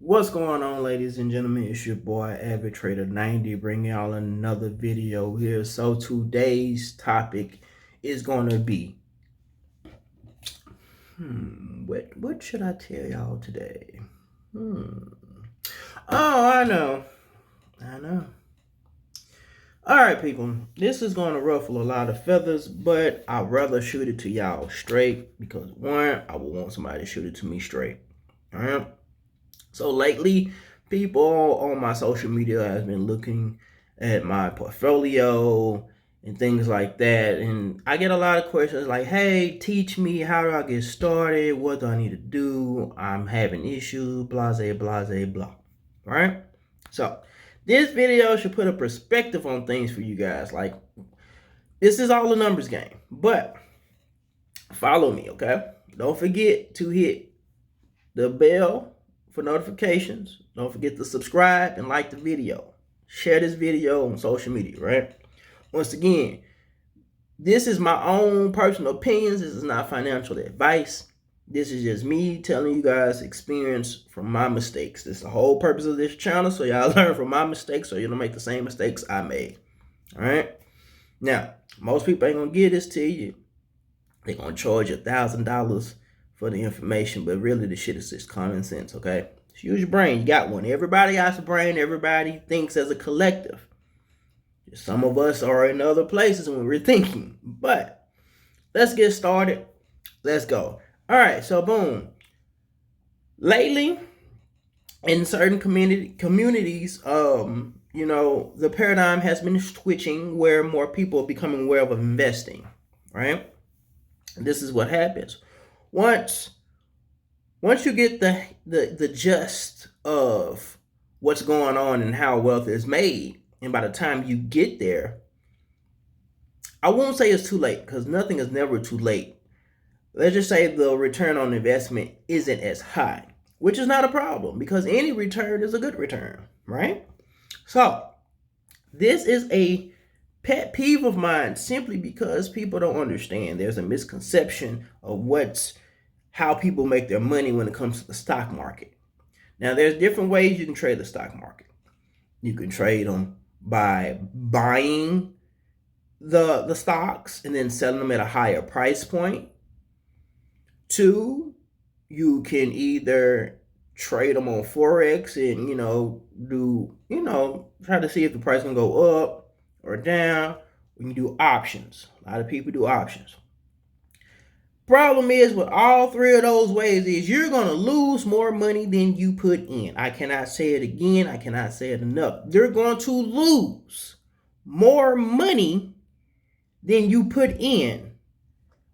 What's going on, ladies and gentlemen? It's your boy Avid Trader 90 bringing y'all another video here. So today's topic is going to be what should I tell y'all today? Oh, I know. All right, people. This is going to ruffle a lot of feathers, but I'd rather shoot it to y'all straight because one, I would want somebody to shoot it to me straight. All right. So lately, people on my social media has been looking at my portfolio and things like that. And I get a lot of questions like, hey, teach me, how do I get started? What do I need to do? I'm having issues, blase, blase, blah. Right? So this video should put a perspective on things for you guys. Like, this is all a numbers game. But follow me, okay? Don't forget to hit the bell for notifications. Don't forget to subscribe and like the video. Share this video on social media, right? Once again, this is my own personal opinions. This is not financial advice. This is just me telling you guys experience from my mistakes. This is the whole purpose of this channel, so y'all learn from my mistakes so you don't make the same mistakes I made. All right? Now, most people ain't going to give this to you. They're going to charge you $1,000 for the information, but really the shit is just common sense, okay? Just use your brain. You got one. Everybody has a brain. Everybody thinks as a collective. Some of us are in other places when we're thinking. But let's get started. Let's go. All right, so boom. Lately, in certain communities, the paradigm has been switching where more people are becoming aware of investing, right? And this is what happens. Once you get the gist of what's going on and how wealth is made, and by the time you get there, I won't say it's too late because nothing is never too late. Let's just say the return on investment isn't as high, which is not a problem because any return is a good return, right? So this is a pet peeve of mine simply because people don't understand. There's a misconception of how people make their money when it comes to the stock market. Now, there's different ways you can trade the stock market. You can trade them by buying the stocks and then selling them at a higher price point. Two, you can either trade them on Forex and, try to see if the price can go up or down. We can do options. A lot of people do options. Problem is with all three of those ways is you're going to lose more money than you put in. I cannot say it again. I cannot say it enough. You're going to lose more money than you put in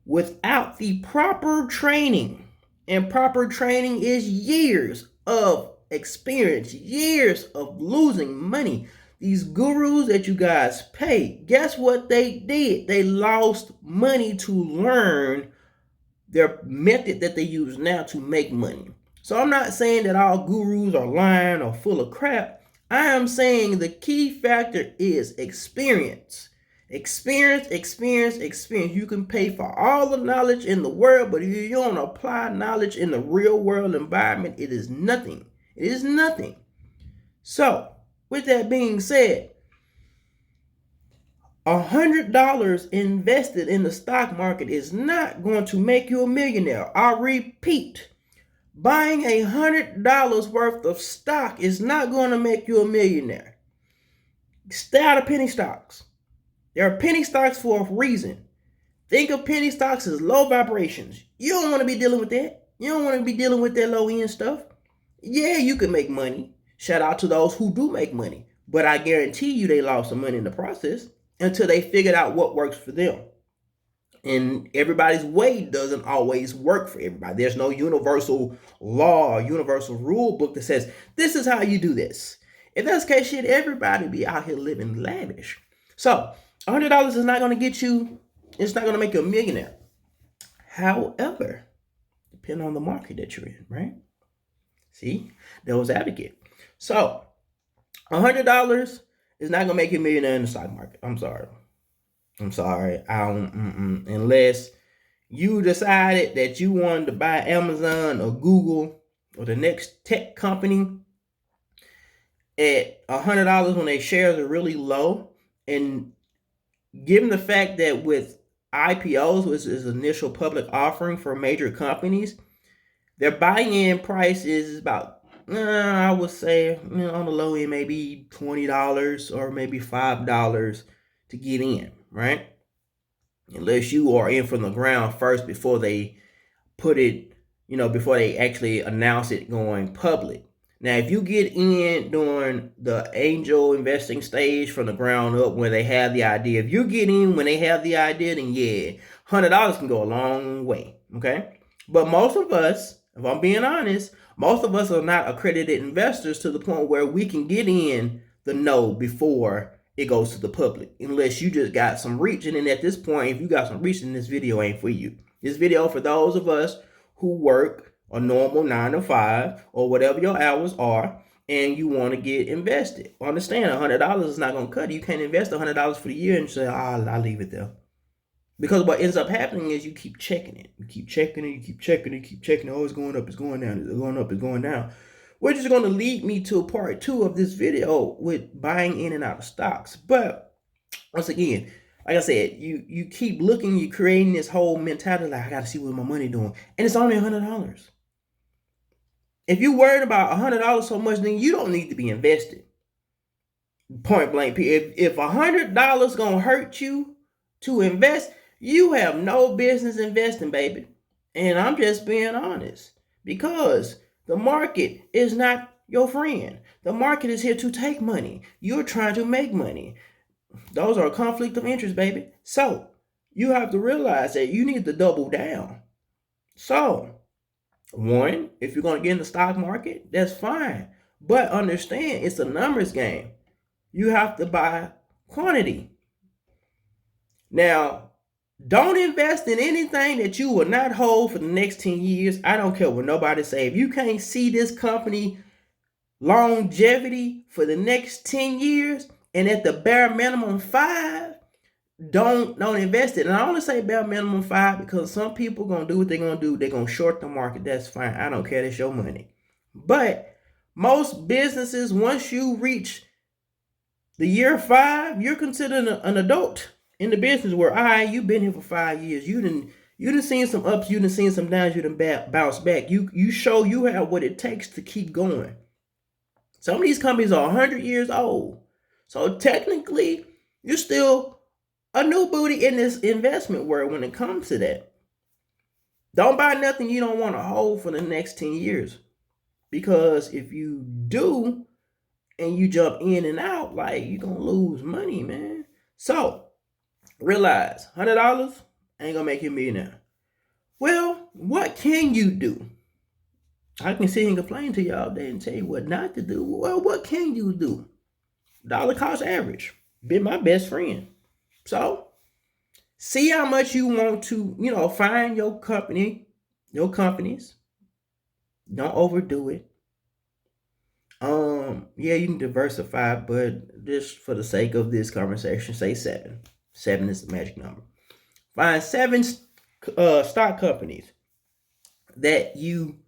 without the proper training. And proper training is years of experience, years of losing money. These gurus that you guys pay, guess what they did? They lost money to learn their method that they use now to make money. So I'm not saying that all gurus are lying or full of crap. I am saying the key factor is experience. Experience. You can pay for all the knowledge in the world, but if you don't apply knowledge in the real world environment, it is nothing. It is nothing. So, with that being said, $100 invested in the stock market is not going to make you a millionaire. I repeat, buying $100 worth of stock is not going to make you a millionaire. Stay out of penny stocks. There are penny stocks for a reason. Think of penny stocks as low vibrations. You don't want to be dealing with that. You don't want to be dealing with that low end stuff. Yeah, you can make money. Shout out to those who do make money. But I guarantee you they lost some money in the process until they figured out what works for them. And everybody's way doesn't always work for everybody. There's no universal law, universal rule book that says, this is how you do this. If that's the case, shit, everybody be out here living lavish. So, $100 is not going to get you, it's not going to make you a millionaire. However, depending on the market that you're in, right? See, devil's advocate. So, $100 is not going to make you a millionaire in the stock market. I'm sorry. Unless you decided that you wanted to buy Amazon or Google or the next tech company at $100 when their shares are really low. And given the fact that with IPOs, which is initial public offering for major companies, their buy-in price is about, I would say, on the low end, maybe $20 or maybe $5 to get in, right? Unless you are in from the ground first before they put it, before they actually announce it going public. Now, if you get in during the angel investing stage from the ground up where they have the idea, if you get in when they have the idea, then yeah, $100 can go a long way, okay? But most of us, if I'm being honest, most of us are not accredited investors to the point where we can get in the know before it goes to the public, unless you just got some reach. And then at this point, if you got some reach, then this video ain't for you. This video for those of us who work a normal 9 to 5 or whatever your hours are, and you want to get invested. Understand, $100 is not going to cut it. You can't invest $100 for the year and say, I'll leave it there. Because what ends up happening is you keep checking it. You keep checking it, you keep checking it, you keep checking it. Oh, it's going up, it's going down, it's going up, it's going down. Which is going to lead me to part 2 of this video with buying in and out of stocks. But once again, like I said, you keep looking, you're creating this whole mentality like, I got to see what my money doing. And it's only $100. If you're worried about $100 so much, then you don't need to be invested. Point blank. If $100 gonna hurt you to invest, you have no business investing, baby. And I'm just being honest, because the market is not your friend. The market is here to take money. You're trying to make money. Those are a conflict of interest, baby. So you have to realize that you need to double down. So, one, if you're going to get in the stock market, that's fine. But understand, it's a numbers game. You have to buy quantity. Now, don't invest in anything that you will not hold for the next 10 years. I don't care what nobody say. If you can't see this company longevity for the next 10 years and at the bare minimum 5, don't invest it. And I only say bare minimum 5 because some people gonna do what they're gonna do. They're gonna short the market. That's fine. I don't care. That's your money. But most businesses, once you reach the year 5, you're considered an adult in the business where, all right, you've been here for 5 years. You done seen some ups, you done seen some downs, you done bounce back. You show you have what it takes to keep going. Some of these companies are 100 years old. So technically, you're still a new booty in this investment world when it comes to that. Don't buy nothing you don't want to hold for the next 10 years. Because if you do, and you jump in and out, like, you're going to lose money, man. So, realize, $100 ain't going to make you a millionaire. Well, what can you do? I can sit here and complain to y'all day and tell you what not to do. Well, what can you do? Dollar cost average. Been my best friend. So, see how much you want to, find your companies. Don't overdo it. Yeah, you can diversify, but just for the sake of this conversation, say 7. 7 is the magic number. Find 7 stock companies that you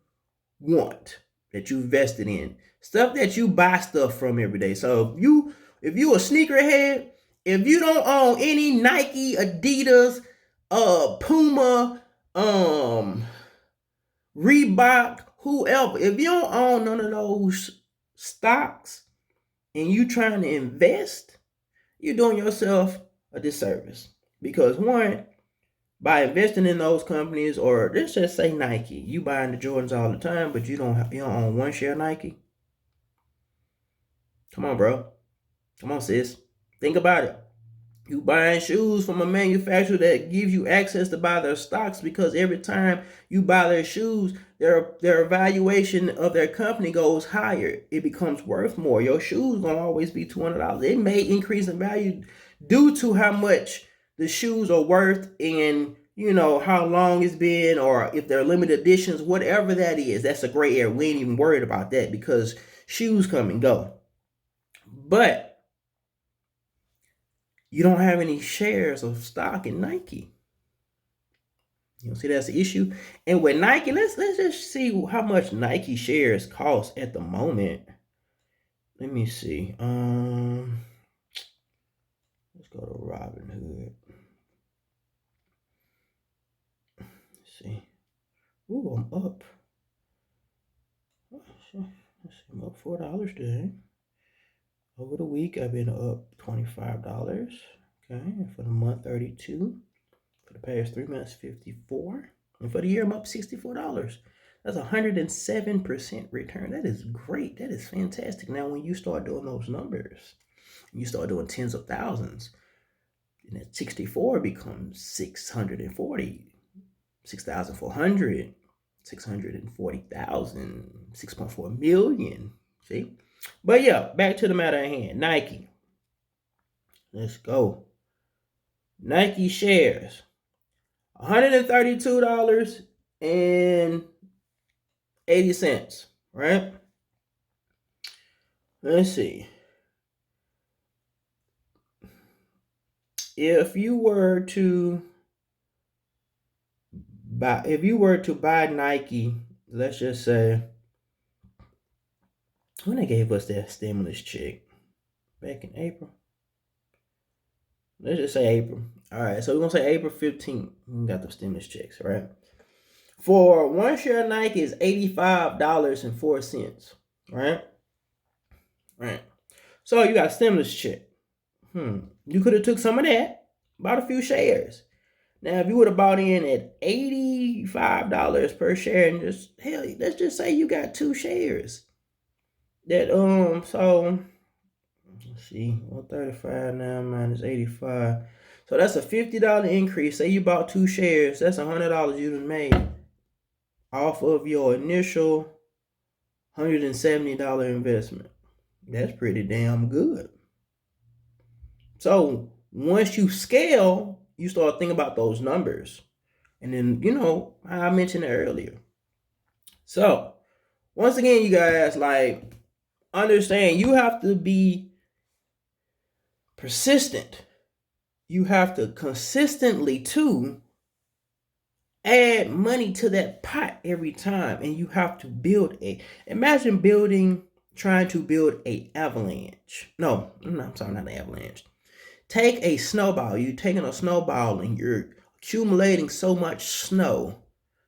want, that you invested in, stuff that you buy stuff from every day. So if you a sneakerhead, if you don't own any Nike, Adidas, Puma, Reebok, whoever, if you don't own none of those stocks and you trying to invest, you're doing yourself a disservice. Because one, by investing in those companies, or let's just say Nike, you buying the Jordans all the time, but you don't own one share of Nike. Come on, bro. Come on, sis. Think about it. You buying shoes from a manufacturer that gives you access to buy their stocks, because every time you buy their shoes, their valuation of their company goes higher. It becomes worth more. Your shoes gonna always be $200. It may increase in value due to how much the shoes are worth and how long it's been, or if they're limited editions, whatever that is. That's a gray area. We ain't even worried about that because shoes come and go. But you don't have any shares of stock in Nike. You know, see that's the issue. And with Nike, let's just see how much Nike shares cost at the moment. Let me see. Let's go to Robinhood. Let's see. Ooh, I'm up. Let's see. I'm up $4 today. Over the week, I've been up $25. Okay, and for the month, 32. For the past 3 months, 54. And for the year, I'm up $64. That's 107% return. That is great. That is fantastic. Now, when you start doing those numbers, you start doing tens of thousands, and that 64 becomes 640, 6,400, 640,000, 6.4 million. See? But yeah, back to the matter at hand. Nike. Let's go. Nike shares $132.80, right? Let's see. If you were to buy Nike, let's just say when they gave us that stimulus check back in April. Let's just say April. All right, so we're gonna say April 15th. We got the stimulus checks, right? For one share of Nike is $85.04, right? Right. So you got a stimulus check. You could have took some of that, bought a few shares. Now, if you would have bought in at $85 per share, and just hell, let's just say you got 2 shares. That so let's see, 135 now minus 85. So that's a $50 increase. Say you bought 2 shares, that's $100 you done made off of your initial $170 investment. That's pretty damn good. So once you scale, you start thinking about those numbers. And then, you know, I mentioned it earlier. So once again, you guys, like, understand you have to be persistent. You have to consistently too add money to that pot every time. And you have to imagine trying to build a avalanche. No, I'm sorry, not an avalanche. Take a snowball. You're taking a snowball and you're accumulating so much snow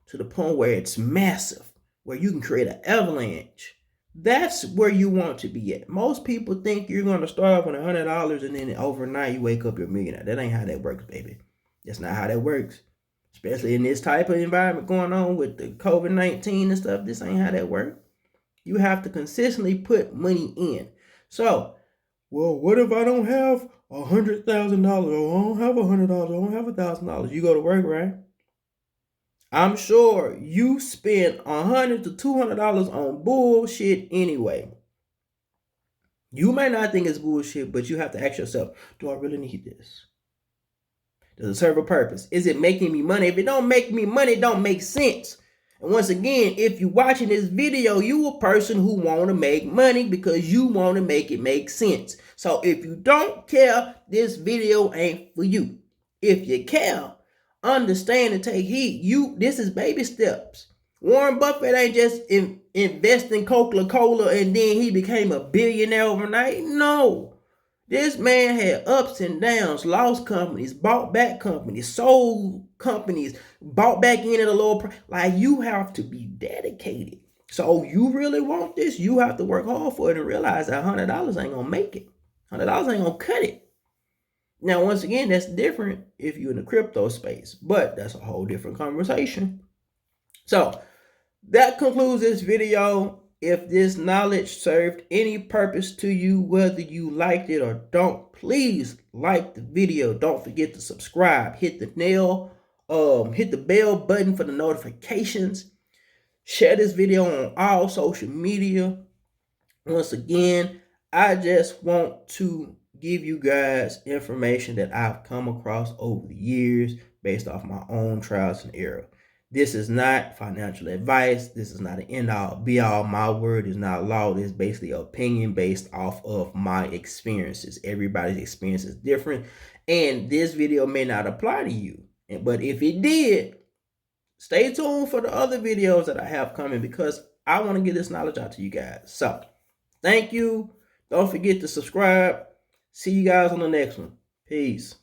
to the point where it's massive, where you can create an avalanche. That's where you want to be at. Most people think you're going to start off with $100 and then overnight you wake up, you're a millionaire. That ain't how that works, baby. That's not how that works. Especially in this type of environment going on with the COVID-19 and stuff. This ain't how that works. You have to consistently put money in. So, well, what if I don't have $100,000? Or I don't have $100. I don't have $1,000. You go to work, right? I'm sure you spend $100 to $200 on bullshit anyway. You may not think it's bullshit, but you have to ask yourself, do I really need this? Does it serve a purpose? Is it making me money? If it don't make me money, it don't make sense. And once again, if you're watching this video, you a person who want to make money because you want to make it make sense. So if you don't care, this video ain't for you. If you care, understand and take heed. This is baby steps. Warren Buffett ain't just invest in Coca-Cola and then he became a billionaire overnight. No. This man had ups and downs, lost companies, bought back companies, sold companies, bought back in at a lower price. Like, you have to be dedicated. So you really want this, you have to work hard for it and realize that $100 ain't gonna make it. $100 ain't gonna cut it. Now, once again, that's different if you're in the crypto space, but that's a whole different conversation. So that concludes this video. If this knowledge served any purpose to you, whether you liked it or don't, please like the video. Don't forget to subscribe. Hit the bell button for the notifications. Share this video on all social media. Once again, I just want to give you guys information that I've come across over the years based off my own trials and error. This is not financial advice. This is not an end-all, be-all. My word is not law. This is basically opinion based off of my experiences. Everybody's experience is different, and this video may not apply to you. But if it did, stay tuned for the other videos that I have coming because I want to get this knowledge out to you guys. So thank you. Don't forget to subscribe. See you guys on the next one. Peace.